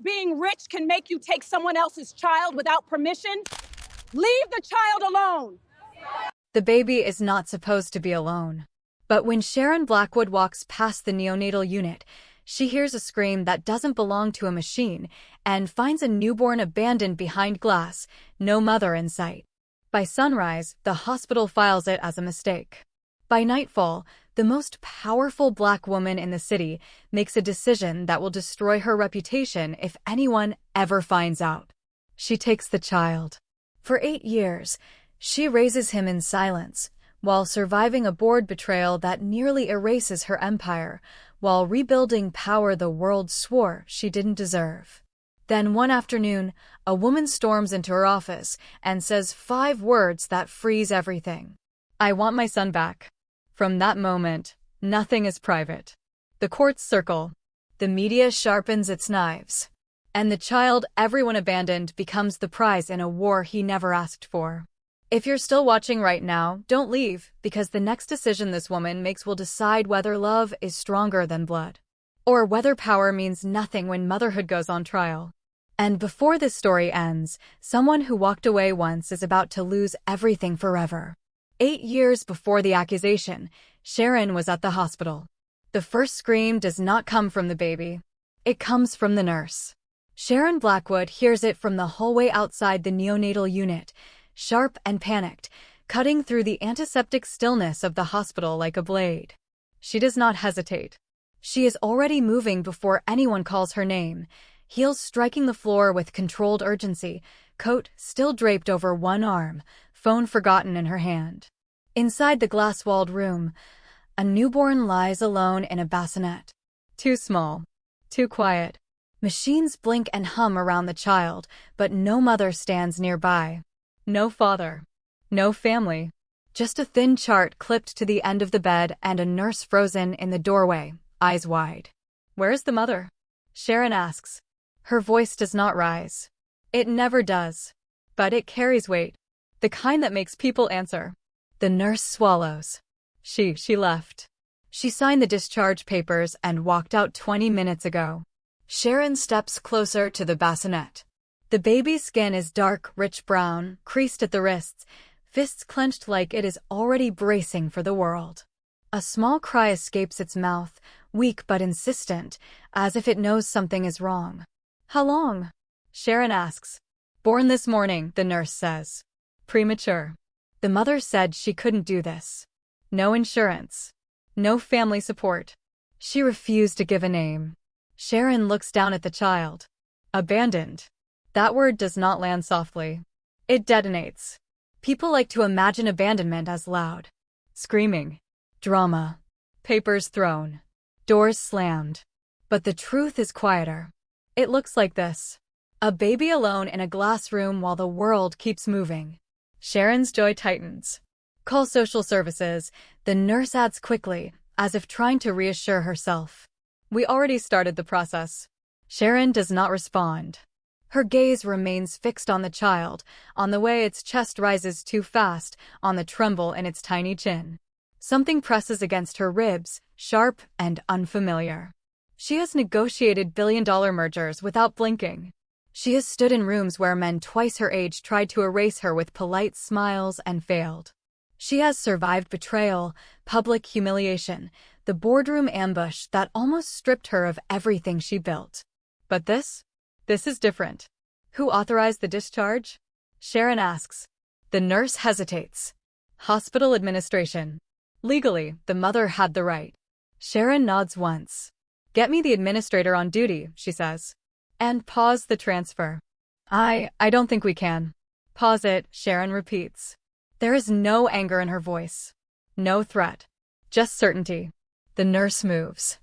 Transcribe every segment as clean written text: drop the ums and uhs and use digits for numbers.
being rich can make you take someone else's child without permission? Leave the child alone! The baby is not supposed to be alone. But when Sharon Blackwood walks past the neonatal unit, she hears a scream that doesn't belong to a machine and finds a newborn abandoned behind glass, no mother in sight. By sunrise, the hospital files it as a mistake. By nightfall, the most powerful Black woman in the city makes a decision that will destroy her reputation if anyone ever finds out. She takes the child. For 8 years, she raises him in silence, while surviving a board betrayal that nearly erases her empire, while rebuilding power the world swore she didn't deserve. Then one afternoon, a woman storms into her office and says 5 words that freeze everything. "I want my son back." From that moment, nothing is private. The courts circle. The media sharpens its knives. And the child everyone abandoned becomes the prize in a war he never asked for. If you're still watching right now, don't leave, because the next decision this woman makes will decide whether love is stronger than blood, or whether power means nothing when motherhood goes on trial. And before this story ends, someone who walked away once is about to lose everything forever. 8 years before the accusation, Sharon was at the hospital. The first scream does not come from the baby. It comes from the nurse. Sharon Blackwood hears it from the hallway outside the neonatal unit, sharp and panicked, cutting through the antiseptic stillness of the hospital like a blade. She does not hesitate. She is already moving before anyone calls her name, heels striking the floor with controlled urgency, coat still draped over one arm, phone forgotten in her hand. Inside the glass-walled room, a newborn lies alone in a bassinet. Too small. Too quiet. Machines blink and hum around the child, but no mother stands nearby. No father. No family. Just a thin chart clipped to the end of the bed and a nurse frozen in the doorway, eyes wide. "Where's the mother?" Sharon asks. Her voice does not rise. It never does. But it carries weight. The kind that makes people answer. The nurse swallows. She left. She signed the discharge papers and walked out 20 minutes ago. Sharon steps closer to the bassinet. The baby's skin is dark, rich brown, creased at the wrists, fists clenched like it is already bracing for the world. A small cry escapes its mouth, weak but insistent, as if it knows something is wrong. "How long?" Sharon asks. "Born this morning," the nurse says. "Premature." The mother said she couldn't do this. No insurance. No family support. She refused to give a name. Sharon looks down at the child. Abandoned. That word does not land softly. It detonates. People like to imagine abandonment as loud. Screaming. Drama. Papers thrown. Doors slammed. But the truth is quieter. It looks like this. A baby alone in a glass room while the world keeps moving. Sharon's joy tightens. "Call social services," the nurse adds quickly, as if trying to reassure herself. "We already started the process." Sharon does not respond. Her gaze remains fixed on the child, on the way its chest rises too fast, on the tremble in its tiny chin. Something presses against her ribs, sharp and unfamiliar. She has negotiated billion-dollar mergers without blinking. She has stood in rooms where men twice her age tried to erase her with polite smiles and failed. She has survived betrayal, public humiliation, the boardroom ambush that almost stripped her of everything she built. But this is different. "Who authorized the discharge?" Sharon asks. The nurse hesitates. "Hospital administration." Legally, the mother had the right. Sharon nods once. "Get me the administrator on duty," she says. "And pause the transfer." I don't think we can." "Pause it," Sharon repeats. There is no anger in her voice. No threat. Just certainty. The nurse moves.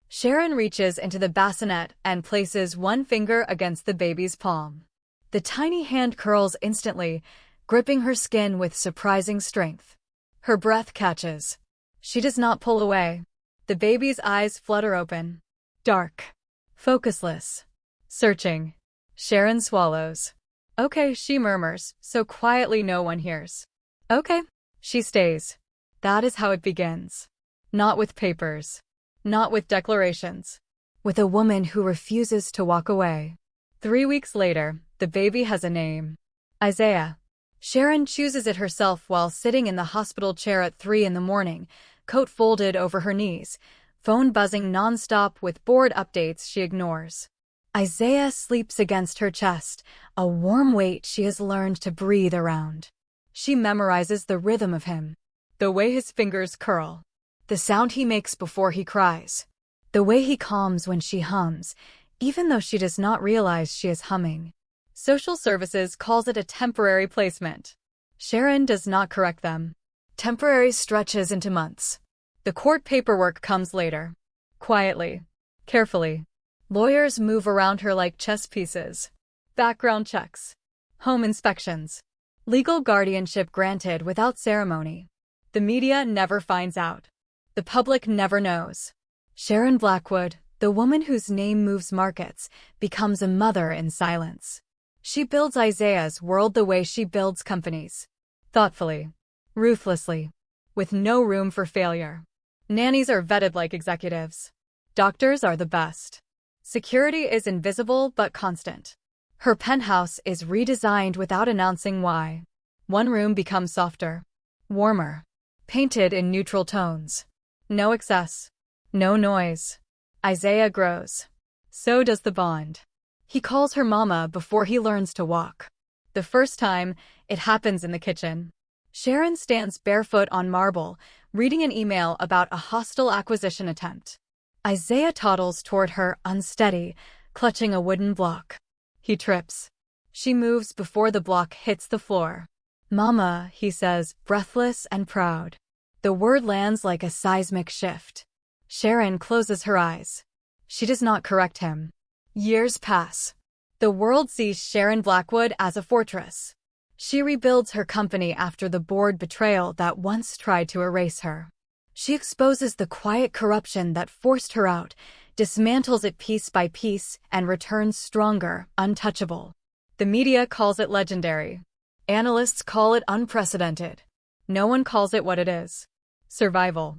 Sharon reaches into the bassinet and places one finger against the baby's palm. The tiny hand curls instantly, gripping her skin with surprising strength. Her breath catches. She does not pull away. The baby's eyes flutter open. Dark. Focusless. Searching. Sharon swallows. "Okay," she murmurs, so quietly no one hears. "Okay." She stays. That is how it begins. Not with papers. Not with declarations. With a woman who refuses to walk away. 3 weeks later, the baby has a name. Isaiah. Sharon chooses it herself while sitting in the hospital chair at 3 in the morning, coat folded over her knees, phone buzzing nonstop with board updates she ignores. Isaiah sleeps against her chest, a warm weight she has learned to breathe around. She memorizes the rhythm of him, the way his fingers curl, the sound he makes before he cries, the way he calms when she hums, even though she does not realize she is humming. Social services calls it a temporary placement. Sharon does not correct them. Temporary stretches into months. The court paperwork comes later. Quietly. Carefully. Lawyers move around her like chess pieces. Background checks. Home inspections. Legal guardianship granted without ceremony. The media never finds out. The public never knows. Sharon Blackwood, the woman whose name moves markets, becomes a mother in silence. She builds Isaiah's world the way she builds companies. Thoughtfully. Ruthlessly. With no room for failure. Nannies are vetted like executives. Doctors are the best. Security is invisible but constant. Her penthouse is redesigned without announcing why. One room becomes softer. Warmer. Painted in neutral tones. No excess. No noise. Isaiah grows. So does the bond. He calls her mama before he learns to walk. The first time, it happens in the kitchen. Sharon stands barefoot on marble, reading an email about a hostile acquisition attempt. Isaiah toddles toward her, unsteady, clutching a wooden block. He trips. She moves before the block hits the floor. "Mama," he says, breathless and proud. The word lands like a seismic shift. Sharon closes her eyes. She does not correct him. Years pass. The world sees Sharon Blackwood as a fortress. She rebuilds her company after the board betrayal that once tried to erase her. She exposes the quiet corruption that forced her out, dismantles it piece by piece, and returns stronger, untouchable. The media calls it legendary. Analysts call it unprecedented. No one calls it what it is. Survival.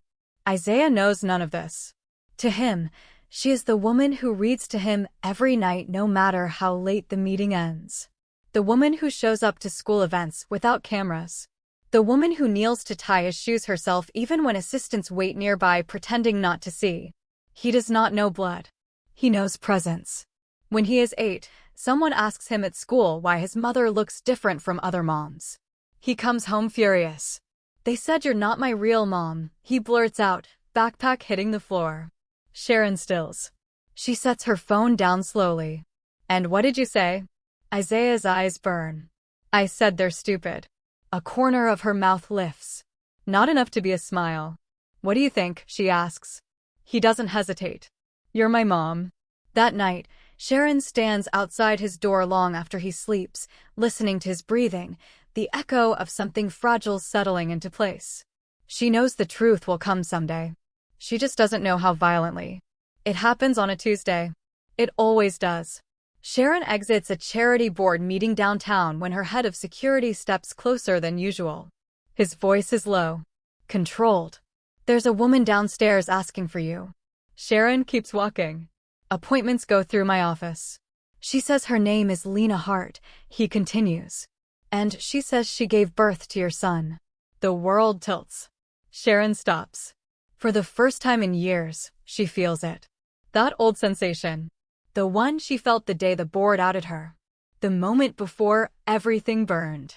Isaiah knows none of this. To him, she is the woman who reads to him every night no matter how late the meeting ends. The woman who shows up to school events without cameras. The woman who kneels to tie his shoes herself even when assistants wait nearby pretending not to see. He does not know blood. He knows presence. When he is 8, someone asks him at school why his mother looks different from other moms. He comes home furious. "They said you're not my real mom," he blurts out, backpack hitting the floor. Sharon stills. She sets her phone down slowly. "And what did you say?" Isaiah's eyes burn. "I said they're stupid." A corner of her mouth lifts. Not enough to be a smile. "What do you think?" she asks. He doesn't hesitate. "You're my mom." That night, Sharon stands outside his door long after he sleeps, listening to his breathing, the echo of something fragile settling into place. She knows the truth will come someday. She just doesn't know how violently. It happens on a Tuesday. It always does. Sharon exits a charity board meeting downtown when her head of security steps closer than usual. His voice is low. Controlled. "There's a woman downstairs asking for you." Sharon keeps walking. "Appointments go through my office." "She says her name is Lena Hart," he continues. "And she says she gave birth to your son." The world tilts. Sharon stops. For the first time in years, she feels it. That old sensation. The one she felt the day the board outed her. The moment before everything burned.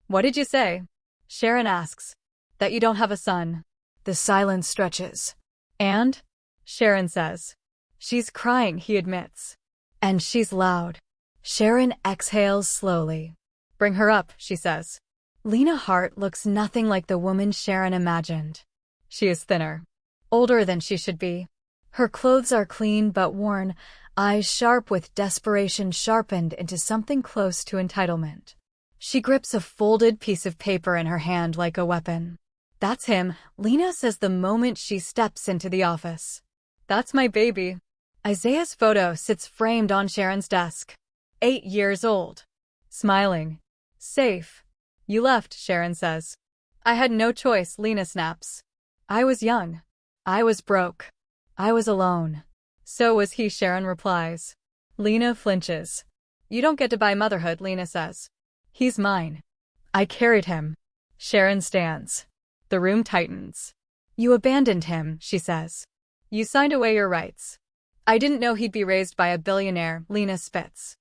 "What did you say?" Sharon asks. "That you don't have a son." The silence stretches. "And?" Sharon says. "She's crying," he admits. "And she's loud." Sharon exhales slowly. "Bring her up," she says. Lena Hart looks nothing like the woman Sharon imagined. She is thinner. Older than she should be. Her clothes are clean but worn, eyes sharp with desperation sharpened into something close to entitlement. She grips a folded piece of paper in her hand like a weapon. "That's him," Lena says the moment she steps into the office. "That's my baby." Isaiah's photo sits framed on Sharon's desk. 8 years old. Smiling. Safe. "You left," Sharon says. "I had no choice," Lena snaps. "I was young. I was broke. I was alone." "So was he," Sharon replies. Lena flinches. You don't get to buy Motherhood, Lena says. He's mine. I carried him. Sharon stands. The room tightens. You abandoned him, she says. You signed away your rights. I didn't know he'd be raised by a billionaire, Lena spits.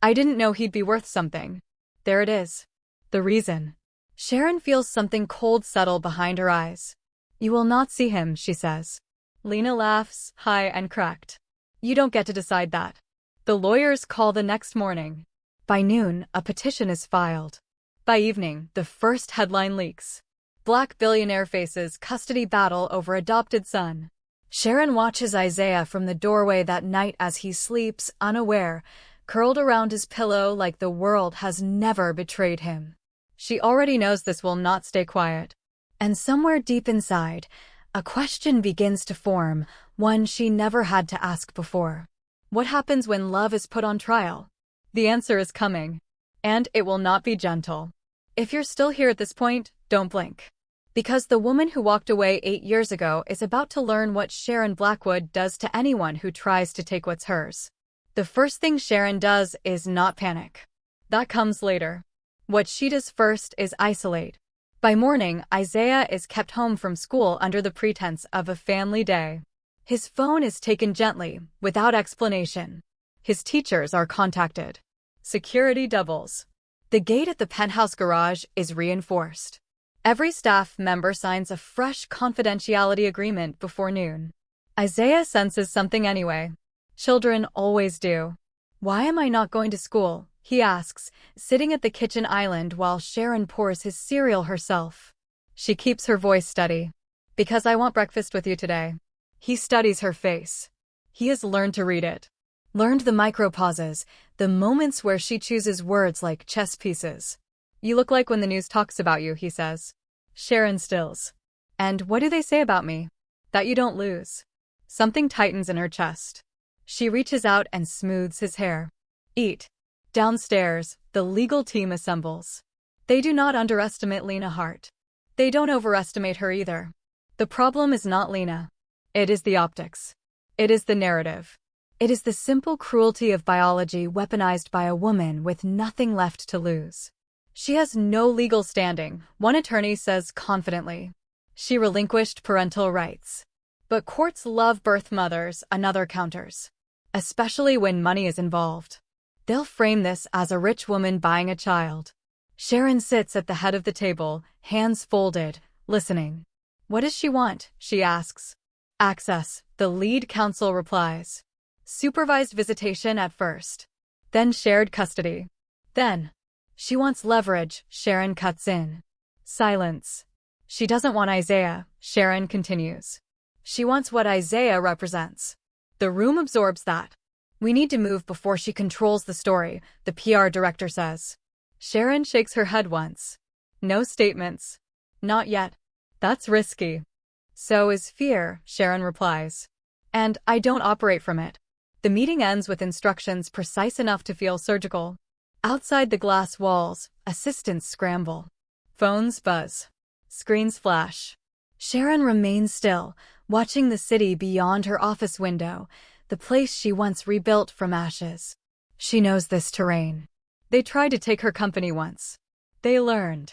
I didn't know he'd be worth something. There it is. The reason. Sharon feels something cold settle behind her eyes. You will not see him, she says. Lena laughs, high and cracked. You don't get to decide that. The lawyers call the next morning. By noon, a petition is filed. By evening, the first headline leaks. Black billionaire faces custody battle over adopted son. Sharon watches Isaiah from the doorway that night as he sleeps, unaware, curled around his pillow like the world has never betrayed him. She already knows this will not stay quiet. And somewhere deep inside, a question begins to form, one she never had to ask before. What happens when love is put on trial? The answer is coming. And it will not be gentle. If you're still here at this point, don't blink. Because the woman who walked away 8 years ago is about to learn what Sharon Blackwood does to anyone who tries to take what's hers. The first thing Sharon does is not panic. That comes later. What she does first is isolate. By morning, Isaiah is kept home from school under the pretense of a family day. His phone is taken gently, without explanation. His teachers are contacted. Security doubles. The gate at the penthouse garage is reinforced. Every staff member signs a fresh confidentiality agreement before noon. Isaiah senses something anyway. Children always do. Why am I not going to school? He asks, sitting at the kitchen island while Sharon pours his cereal herself. She keeps her voice steady. Because I want breakfast with you today. He studies her face. He has learned to read it. Learned the micro-pauses, the moments where she chooses words like chess pieces. You look like when the news talks about you, he says. Sharon stills. And what do they say about me? That you don't lose. Something tightens in her chest. She reaches out and smooths his hair. Eat. Downstairs, the legal team assembles. They do not underestimate Lena Hart. They don't overestimate her either. The problem is not Lena. It is the optics. It is the narrative. It is the simple cruelty of biology weaponized by a woman with nothing left to lose. She has no legal standing, one attorney says confidently. She relinquished parental rights. But courts love birth mothers, another counters. Especially when money is involved. They'll frame this as a rich woman buying a child. Sharon sits at the head of the table, hands folded, listening. What does she want? She asks. Access, the lead counsel replies. Supervised visitation at first. Then shared custody. Then. She wants leverage, Sharon cuts in. Silence. She doesn't want Isaiah, Sharon continues. She wants what Isaiah represents. The room absorbs that. We need to move before she controls the story, the PR director says. Sharon shakes her head once. No statements. Not yet. That's risky. So is fear, Sharon replies. And I don't operate from it. The meeting ends with instructions precise enough to feel surgical. Outside the glass walls, assistants scramble. Phones buzz. Screens flash. Sharon remains still, watching the city beyond her office window, the place she once rebuilt from ashes. She knows this terrain. They tried to take her company once. They learned.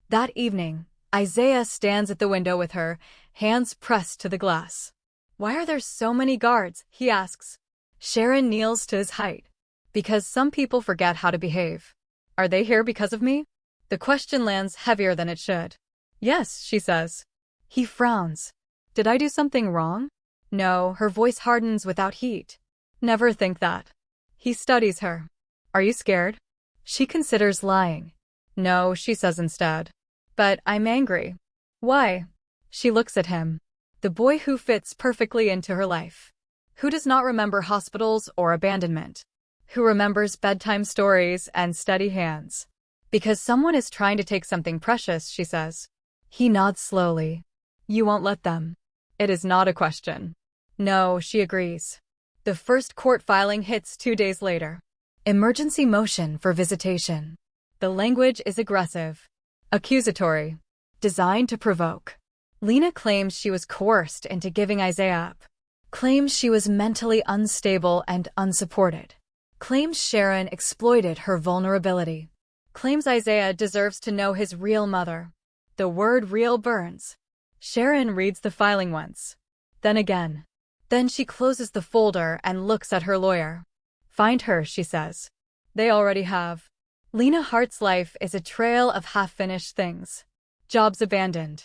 That evening, Isaiah stands at the window with her, hands pressed to the glass. Why are there so many guards? He asks. Sharon kneels to his height. Because some people forget how to behave. Are they here because of me? The question lands heavier than it should. Yes, she says. He frowns. Did I do something wrong? No, her voice hardens without heat. Never think that. He studies her. Are you scared? She considers lying. No, she says instead. But I'm angry. Why? She looks at him. The boy who fits perfectly into her life. Who does not remember hospitals or abandonment? Who remembers bedtime stories and steady hands? Because someone is trying to take something precious, she says. He nods slowly. You won't let them. It is not a question. No, she agrees. The first court filing hits 2 days later. Emergency motion for visitation. The language is aggressive. Accusatory. Designed to provoke. Lena claims she was coerced into giving Isaiah up. Claims she was mentally unstable and unsupported. Claims Sharon exploited her vulnerability. Claims Isaiah deserves to know his real mother. The word real burns. Sharon reads the filing once. Then again. Then she closes the folder and looks at her lawyer. Find her, she says. They already have. Lena Hart's life is a trail of half-finished things. Jobs abandoned.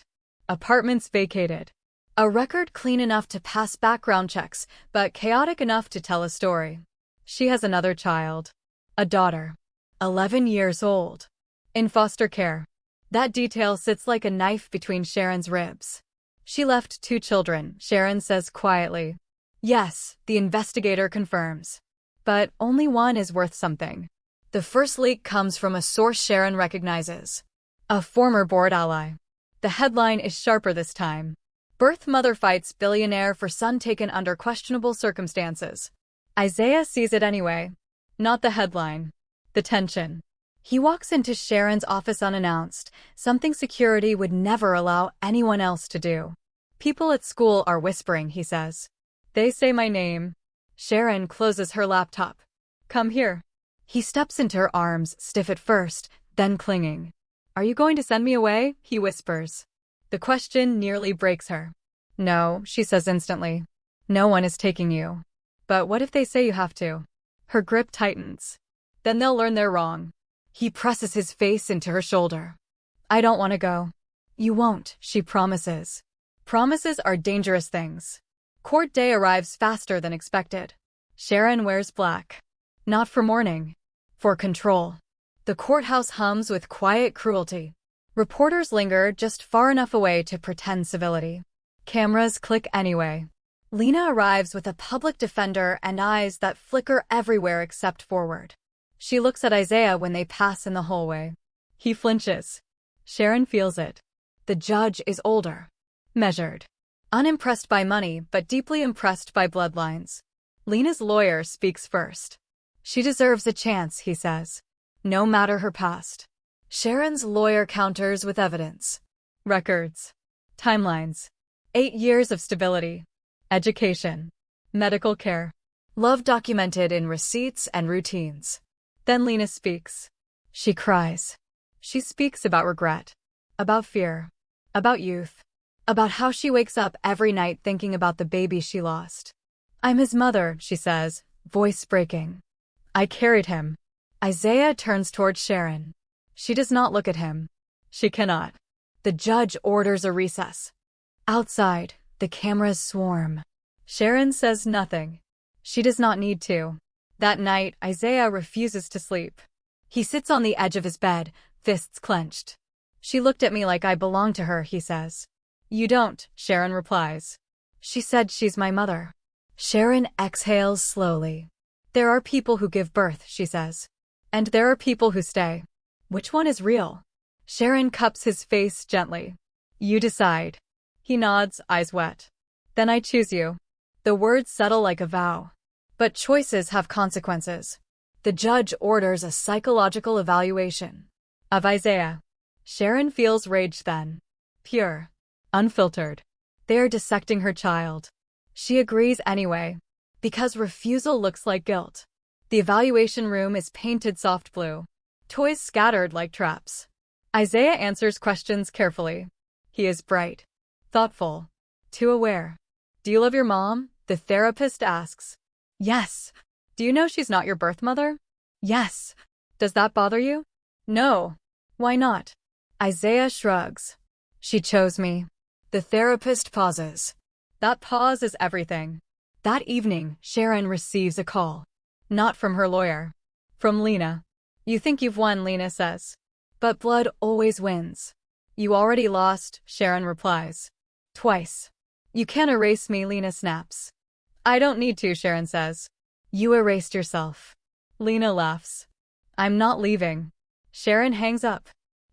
Apartments vacated. A record clean enough to pass background checks, but chaotic enough to tell a story. She has another child. A daughter. 11 years old. In foster care. That detail sits like a knife between Sharon's ribs. She left 2 children, Sharon says quietly. Yes, the investigator confirms. But only one is worth something. The first leak comes from a source Sharon recognizes. A former board ally. The headline is sharper this time. Birth mother fights billionaire for son taken under questionable circumstances. Isaiah sees it anyway. Not the headline. The tension. He walks into Sharon's office unannounced, something security would never allow anyone else to do. People at school are whispering, he says. They say my name. Sharon closes her laptop. Come here. He steps into her arms, stiff at first, then clinging. Are you going to send me away? He whispers. The question nearly breaks her. No, she says instantly. No one is taking you. But what if they say you have to? Her grip tightens. Then they'll learn they're wrong. He presses his face into her shoulder. I don't want to go. You won't, she promises. Promises are dangerous things. Court day arrives faster than expected. Sharon wears black. Not for mourning. For control. The courthouse hums with quiet cruelty. Reporters linger just far enough away to pretend civility. Cameras click anyway. Lena arrives with a public defender and eyes that flicker everywhere except forward. She looks at Isaiah when they pass in the hallway. He flinches. Sharon feels it. The judge is older. Measured. Unimpressed by money, but deeply impressed by bloodlines. Lena's lawyer speaks first. She deserves a chance, he says. No matter her past. Sharon's lawyer counters with evidence. Records. Timelines. 8 years of stability. Education. Medical care. Love documented in receipts and routines. Then Lena speaks. She cries. She speaks about regret. About fear. About youth. About how she wakes up every night thinking about the baby she lost. I'm his mother, she says, voice breaking. I carried him. Isaiah turns toward Sharon. She does not look at him. She cannot. The judge orders a recess. Outside, the cameras swarm. Sharon says nothing. She does not need to. That night, Isaiah refuses to sleep. He sits on the edge of his bed, fists clenched. She looked at me like I belong to her, he says. You don't, Sharon replies. She said she's my mother. Sharon exhales slowly. There are people who give birth, she says. And there are people who stay. Which one is real? Sharon cups his face gently. You decide. He nods, eyes wet. Then I choose you. The words settle like a vow. But choices have consequences. The judge orders a psychological evaluation. Of Isaiah. Sharon feels rage then. Pure. Unfiltered. They are dissecting her child. She agrees anyway. Because refusal looks like guilt. The evaluation room is painted soft blue. Toys scattered like traps. Isaiah answers questions carefully. He is bright. Thoughtful. Too aware. Do you love your mom? The therapist asks. Yes. Do you know she's not your birth mother? Yes. Does that bother you? No. Why not? Isaiah shrugs. She chose me. The therapist pauses. That pause is everything. That evening, Sharon receives a call. Not from her lawyer. From Lena. You think you've won, Lena says. But blood always wins. You already lost, Sharon replies. Twice. You can't erase me, Lena snaps. I don't need to, Sharon says. You erased yourself. Lena laughs. I'm not leaving. Sharon hangs up.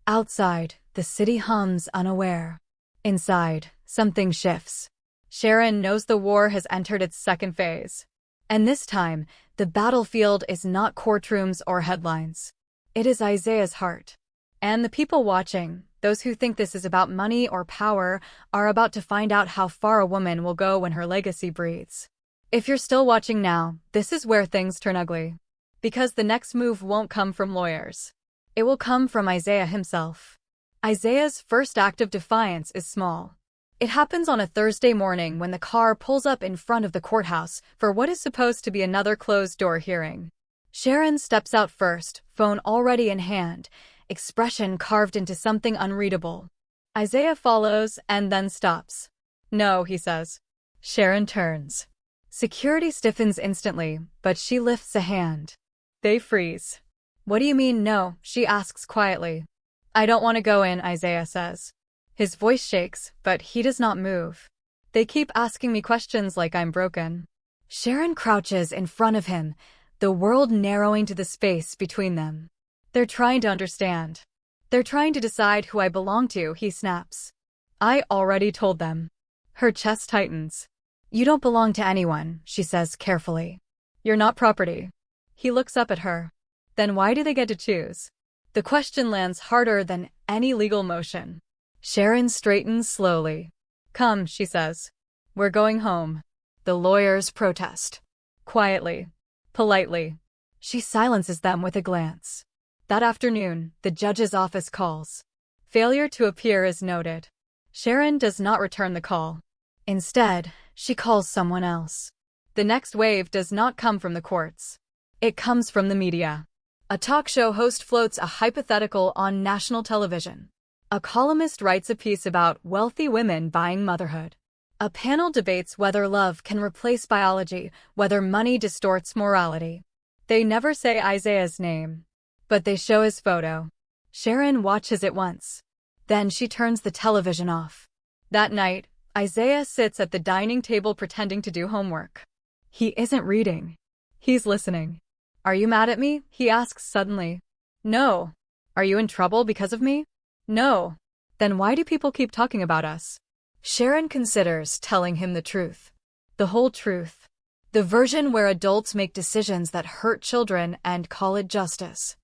Outside, the city hums unaware. Inside, something shifts. Sharon knows the war has entered its second phase. And this time, the battlefield is not courtrooms or headlines. It is Isaiah's heart. And the people watching, those who think this is about money or power, are about to find out how far a woman will go when her legacy breathes. If you're still watching now, this is where things turn ugly. Because the next move won't come from lawyers. It will come from Isaiah himself. Isaiah's first act of defiance is small. It happens on a Thursday morning when the car pulls up in front of the courthouse for what is supposed to be another closed-door hearing. Sharon steps out first, phone already in hand, expression carved into something unreadable. Isaiah follows and then stops. "No," he says. Sharon turns. Security stiffens instantly, but she lifts a hand. They freeze. "What do you mean, no?" she asks quietly. "I don't want to go in," Isaiah says. His voice shakes, but he does not move. They keep asking me questions like I'm broken. Sharon crouches in front of him, the world narrowing to the space between them. They're trying to understand. They're trying to decide who I belong to, he snaps. I already told them. Her chest tightens. "You don't belong to anyone," she says carefully. "You're not property." He looks up at her. Then why do they get to choose? The question lands harder than any legal motion. Sharon straightens slowly. "Come," she says. "We're going home." The lawyers protest. Quietly. Politely. She silences them with a glance. That afternoon, the judge's office calls. Failure to appear is noted. Sharon does not return the call. Instead, she calls someone else. The next wave does not come from the courts. It comes from the media. A talk show host floats a hypothetical on national television. A columnist writes a piece about wealthy women buying motherhood. A panel debates whether love can replace biology, whether money distorts morality. They never say Isaiah's name, but they show his photo. Sharon watches it once. Then she turns the television off. That night, Isaiah sits at the dining table pretending to do homework. He isn't reading. He's listening. "Are you mad at me?" he asks suddenly. "No." "Are you in trouble because of me?" "No." "Then why do people keep talking about us?" Sharon considers telling him the truth. The whole truth. The version where adults make decisions that hurt children and call it justice.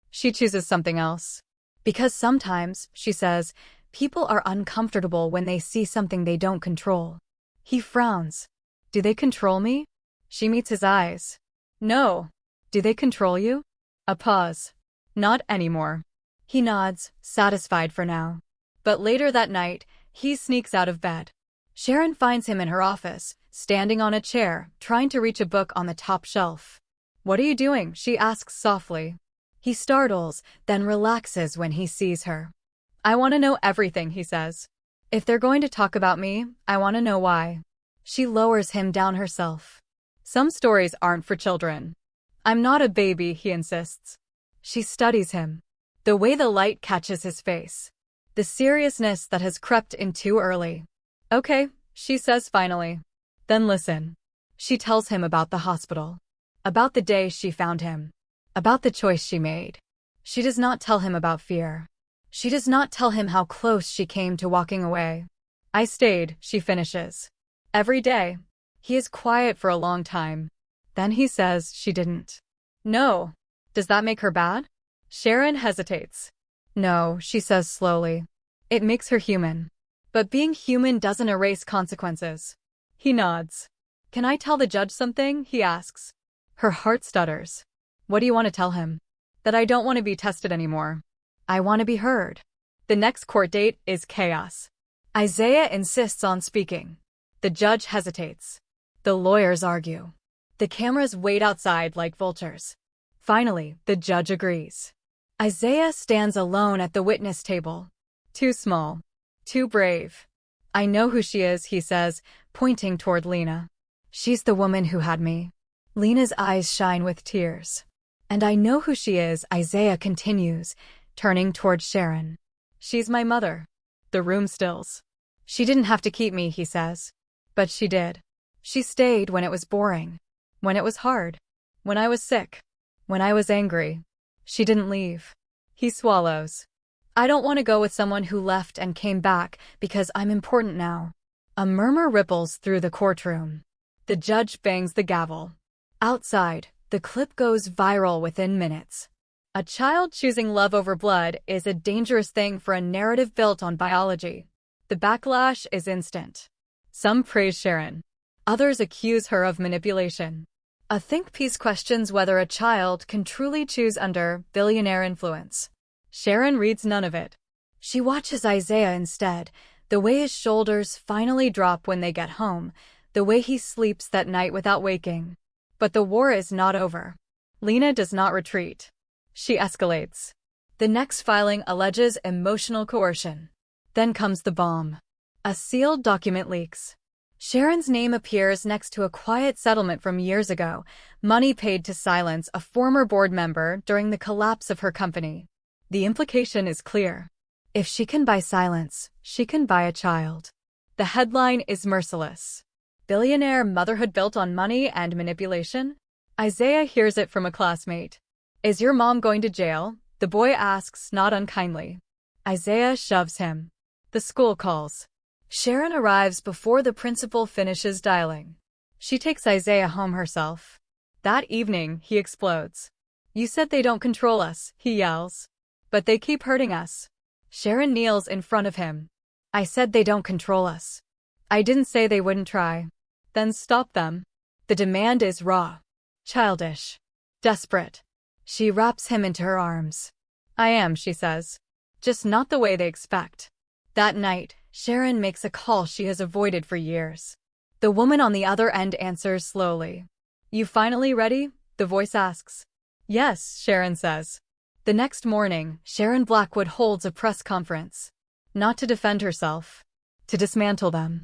She chooses something else. Because sometimes, she says, people are uncomfortable when they see something they don't control. He frowns. "Do they control me?" She meets his eyes. "No." "Do they control you?" A pause. "Not anymore." He nods, satisfied for now. But later that night, he sneaks out of bed. Sharon finds him in her office, standing on a chair, trying to reach a book on the top shelf. "What are you doing?" she asks softly. He startles, then relaxes when he sees her. "I want to know everything," he says. "If they're going to talk about me, I want to know why." She lowers him down herself. "Some stories aren't for children." "I'm not a baby," he insists. She studies him. The way the light catches his face. The seriousness that has crept in too early. "Okay," she says finally. "Then listen." She tells him about the hospital. About the day she found him. About the choice she made. She does not tell him about fear. She does not tell him how close she came to walking away. "I stayed," she finishes. "Every day." He is quiet for a long time. Then he says she didn't. "No." Does that make her bad? Sharon hesitates. "No," she says slowly. "It makes her human." But being human doesn't erase consequences. He nods. "Can I tell the judge something?" he asks. Her heart stutters. "What do you want to tell him?" "That I don't want to be tested anymore. I want to be heard." The next court date is chaos. Isaiah insists on speaking. The judge hesitates. The lawyers argue. The cameras wait outside like vultures. Finally, the judge agrees. Isaiah stands alone at the witness table. Too small. Too brave. "I know who she is," he says, pointing toward Lena. "She's the woman who had me." Lena's eyes shine with tears. "And I know who she is," Isaiah continues, turning toward Sharon. "She's my mother." The room stills. "She didn't have to keep me," he says. "But she did. She stayed when it was boring. When it was hard. When I was sick. When I was angry. She didn't leave." He swallows. "I don't want to go with someone who left and came back because I'm important now." A murmur ripples through the courtroom. The judge bangs the gavel. Outside, the clip goes viral within minutes. A child choosing love over blood is a dangerous thing for a narrative built on biology. The backlash is instant. Some praise Sharon. Others accuse her of manipulation. A think piece questions whether a child can truly choose under billionaire influence. Sharon reads none of it. She watches Isaiah instead, the way his shoulders finally drop when they get home, the way he sleeps that night without waking. But the war is not over. Lena does not retreat. She escalates. The next filing alleges emotional coercion. Then comes the bomb. A sealed document leaks. Sharon's name appears next to a quiet settlement from years ago, money paid to silence a former board member during the collapse of her company. The implication is clear. If she can buy silence, she can buy a child. The headline is merciless. Billionaire motherhood built on money and manipulation? Isaiah hears it from a classmate. Is your mom going to jail? The boy asks, not unkindly. Isaiah shoves him. The school calls. Sharon arrives before the principal finishes dialing. She takes Isaiah home herself. That evening, he explodes. You said they don't control us, he yells. But they keep hurting us. Sharon kneels in front of him. I said they don't control us. I didn't say they wouldn't try. Then stop them. The demand is raw. Childish. Desperate. She wraps him into her arms. I am, she says. Just not the way they expect. That night, Sharon makes a call she has avoided for years. The woman on the other end answers slowly. You finally ready? The voice asks. Yes, Sharon says. The next morning, Sharon Blackwood holds a press conference. Not to defend herself. To dismantle them.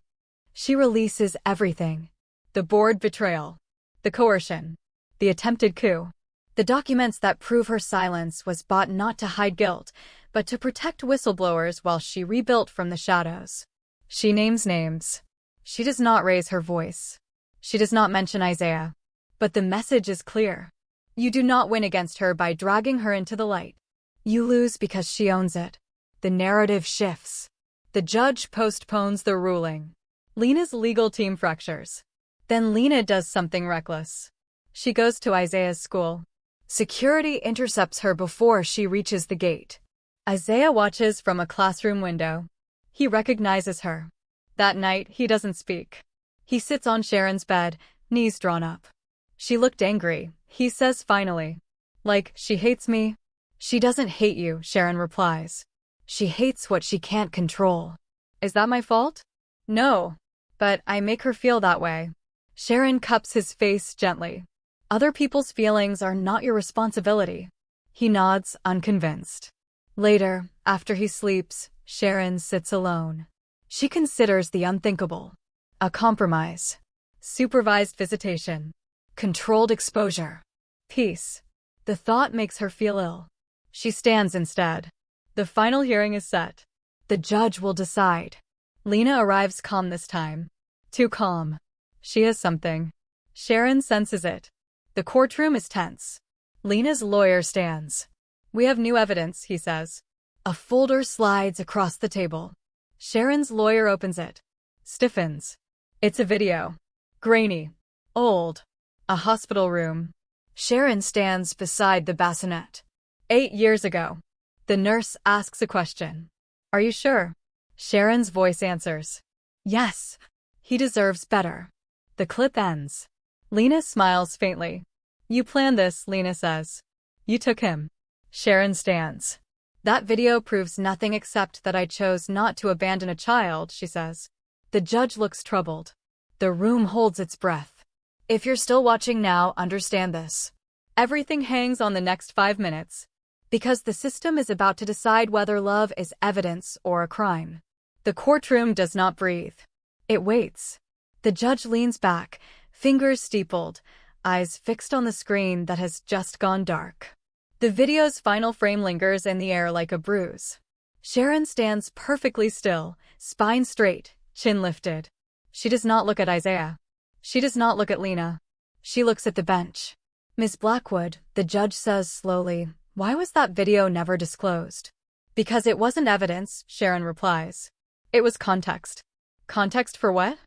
She releases everything. The board betrayal. The coercion. The attempted coup. The documents that prove her silence was bought not to hide guilt, but to protect whistleblowers while she rebuilt from the shadows. She names names. She does not raise her voice. She does not mention Isaiah. But the message is clear. You do not win against her by dragging her into the light. You lose because she owns it. The narrative shifts. The judge postpones the ruling. Lena's legal team fractures. Then Lena does something reckless. She goes to Isaiah's school. Security intercepts her before she reaches the gate. Isaiah watches from a classroom window. He recognizes her. That night, he doesn't speak. He sits on Sharon's bed, knees drawn up. She looked angry, he says finally. Like, she hates me? She doesn't hate you, Sharon replies. She hates what she can't control. Is that my fault? No. But I make her feel that way. Sharon cups his face gently. Other people's feelings are not your responsibility. He nods, unconvinced. Later, after he sleeps, Sharon sits alone. She considers the unthinkable. A compromise. Supervised visitation. Controlled exposure. Peace. The thought makes her feel ill. She stands instead. The final hearing is set. The judge will decide. Lena arrives calm this time. Too calm. She has something. Sharon senses it. The courtroom is tense. Lena's lawyer stands. We have new evidence, he says. A folder slides across the table. Sharon's lawyer opens it. Stiffens. It's a video. Grainy. Old. A hospital room. Sharon stands beside the bassinet. 8 years ago. The nurse asks a question. Are you sure? Sharon's voice answers. Yes. He deserves better. The clip ends. Lena smiles faintly. You planned this, Lena says. You took him. Sharon stands. That video proves nothing except that I chose not to abandon a child, she says. The judge looks troubled. The room holds its breath. If you're still watching now, understand this. Everything hangs on the next 5 minutes. Because the system is about to decide whether love is evidence or a crime. The courtroom does not breathe. It waits. The judge leans back, fingers steepled, eyes fixed on the screen that has just gone dark. The video's final frame lingers in the air like a bruise. Sharon stands perfectly still, spine straight, chin lifted. She does not look at Isaiah. She does not look at Lena. She looks at the bench. Miss Blackwood, the judge says slowly, why was that video never disclosed? Because it wasn't evidence, Sharon replies. It was context. Context for what?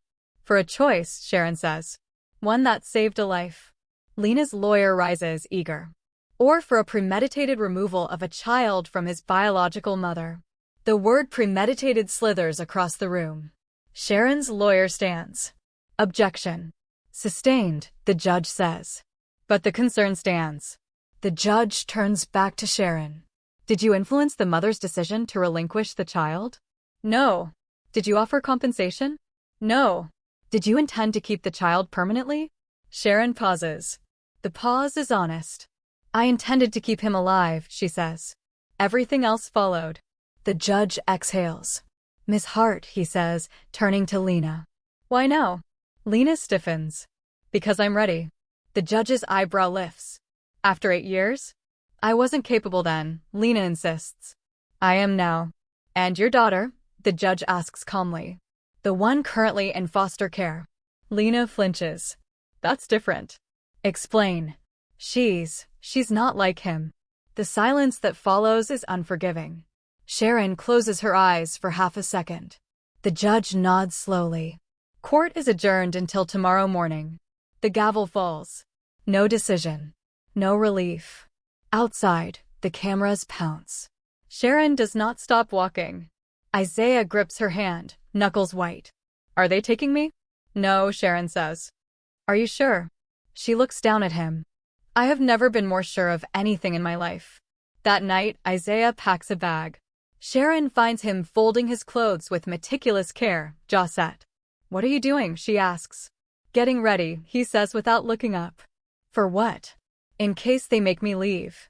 For a choice, Sharon says. One that saved a life. Lena's lawyer rises, eager. Or for a premeditated removal of a child from his biological mother. The word premeditated slithers across the room. Sharon's lawyer stands. Objection. Sustained, the judge says. But the concern stands. The judge turns back to Sharon. Did you influence the mother's decision to relinquish the child? No. Did you offer compensation? No. Did you intend to keep the child permanently? Sharon pauses. The pause is honest. I intended to keep him alive, she says. Everything else followed. The judge exhales. Miss Hart, he says, turning to Lena. Why now? Lena stiffens. Because I'm ready. The judge's eyebrow lifts. After 8 years? I wasn't capable then, Lena insists. I am now. And your daughter? The judge asks calmly. The one currently in foster care. Lena flinches. That's different. Explain. She's not like him. The silence that follows is unforgiving. Sharon closes her eyes for half a second. The judge nods slowly. Court is adjourned until tomorrow morning. The gavel falls. No decision. No relief. Outside, the cameras pounce. Sharon does not stop walking. Isaiah grips her hand, knuckles white. Are they taking me? No, Sharon says. Are you sure? She looks down at him. I have never been more sure of anything in my life. That night, Isaiah packs a bag. Sharon finds him folding his clothes with meticulous care, jaw set. What are you doing? She asks. Getting ready, he says without looking up. For what? In case they make me leave.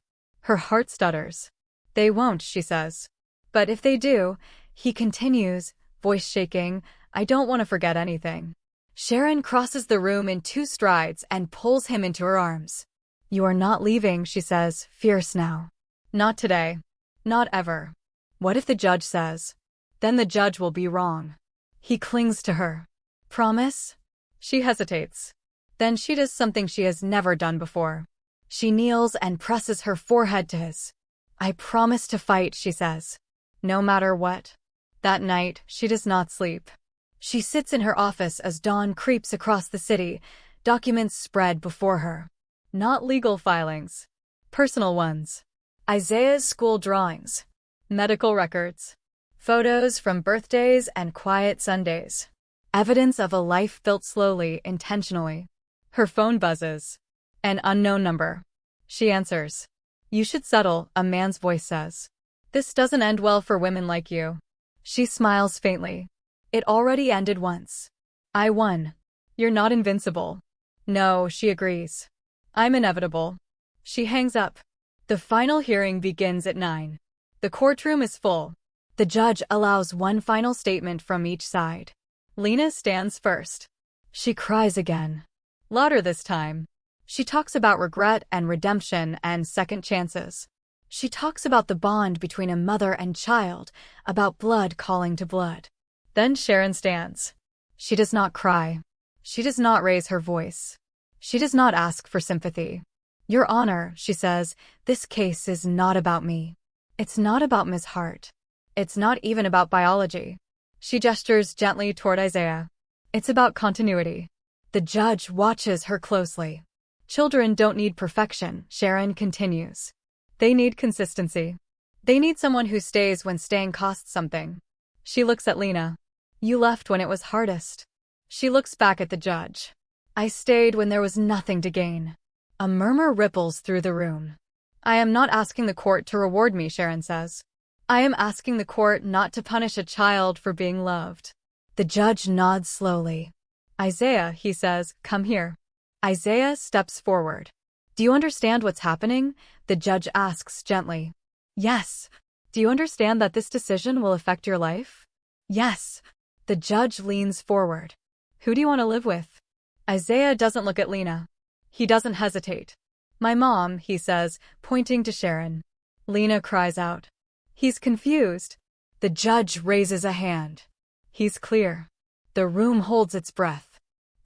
Her heart stutters. They won't, she says. But if they do, he continues, voice shaking, I don't want to forget anything. Sharon crosses the room in 2 strides and pulls him into her arms. You are not leaving, she says, fierce now. Not today. Not ever. What if the judge says? Then the judge will be wrong. He clings to her. Promise? She hesitates. Then she does something she has never done before. She kneels and presses her forehead to his. I promise to fight, she says. No matter what. That night, she does not sleep. She sits in her office as dawn creeps across the city, documents spread before her. Not legal filings. Personal ones. Isaiah's school drawings. Medical records. Photos from birthdays and quiet Sundays. Evidence of a life built slowly, intentionally. Her phone buzzes. An unknown number. She answers. You should settle, a man's voice says. This doesn't end well for women like you. She smiles faintly. It already ended once. I won. You're not invincible. No, she agrees. I'm inevitable. She hangs up. The final hearing begins at 9. The courtroom is full. The judge allows one final statement from each side. Lena stands first. She cries again. Louder this time. She talks about regret and redemption and second chances. She talks about the bond between a mother and child, about blood calling to blood. Then Sharon stands. She does not cry. She does not raise her voice. She does not ask for sympathy. Your Honor, she says, this case is not about me. It's not about Ms. Hart. It's not even about biology. She gestures gently toward Isaiah. It's about continuity. The judge watches her closely. Children don't need perfection, Sharon continues. They need consistency. They need someone who stays when staying costs something. She looks at Lena. You left when it was hardest. She looks back at the judge. I stayed when there was nothing to gain. A murmur ripples through the room. I am not asking the court to reward me, Sharon says. I am asking the court not to punish a child for being loved. The judge nods slowly. Isaiah, he says, come here. Isaiah steps forward. Do you understand what's happening? The judge asks gently. Yes. Do you understand that this decision will affect your life? Yes. The judge leans forward. Who do you want to live with? Isaiah doesn't look at Lena. He doesn't hesitate. My mom, he says, pointing to Sharon. Lena cries out. He's confused. The judge raises a hand. He's clear. The room holds its breath.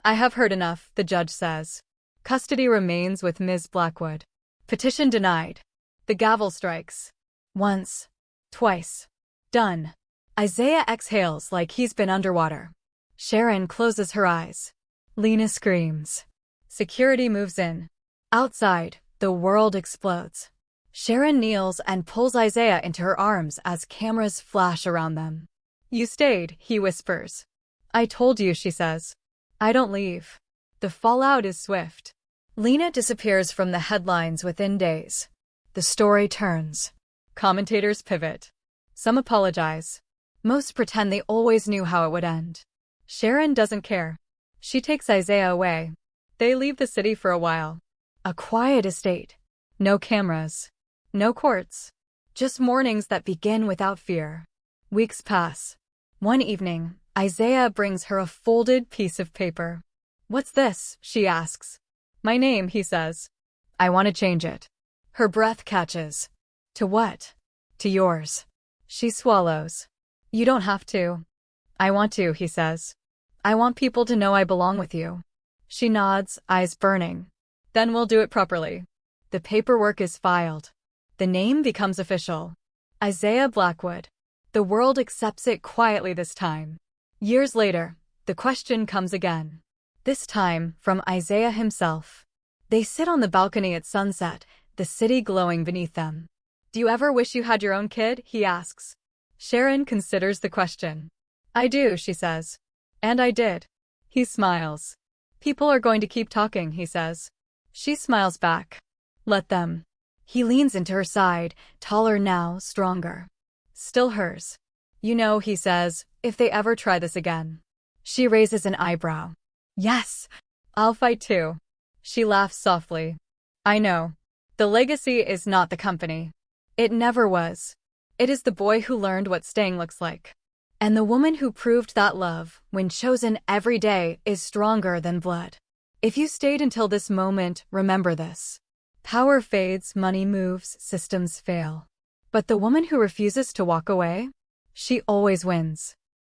I have heard enough, the judge says. Custody remains with Ms. Blackwood. Petition denied. The gavel strikes. Once. Twice. Done. Isaiah exhales like he's been underwater. Sharon closes her eyes. Lena screams. Security moves in. Outside, the world explodes. Sharon kneels and pulls Isaiah into her arms as cameras flash around them. You stayed, he whispers. I told you, she says. I don't leave. The fallout is swift. Lena disappears from the headlines within days. The story turns. Commentators pivot. Some apologize. Most pretend they always knew how it would end. Sharon doesn't care. She takes Isaiah away. They leave the city for a while. A quiet estate. No cameras. No courts. Just mornings that begin without fear. Weeks pass. One evening, Isaiah brings her a folded piece of paper. "What's this?" she asks. "My name," he says. "I want to change it." Her breath catches. "To what?" "To yours." She swallows. "You don't have to." "I want to," he says. "I want people to know I belong with you." She nods, eyes burning. "Then we'll do it properly." The paperwork is filed. The name becomes official. Isaiah Blackwood. The world accepts it quietly this time. Years later, the question comes again. This time, from Isaiah himself. They sit on the balcony at sunset, the city glowing beneath them. "Do you ever wish you had your own kid?" he asks. Sharon considers the question. "I do," she says. "And I did." He smiles. "People are going to keep talking," he says. She smiles back. "Let them." He leans into her side, taller now, stronger. Still hers. "You know," he says, "if they ever try this again." She raises an eyebrow. "Yes, I'll fight too." She laughs softly. "I know. The legacy is not the company. It never was. It is the boy who learned what staying looks like. And the woman who proved that love, when chosen every day, is stronger than blood. If you stayed until this moment, remember this. Power fades, money moves, systems fail. But the woman who refuses to walk away? She always wins.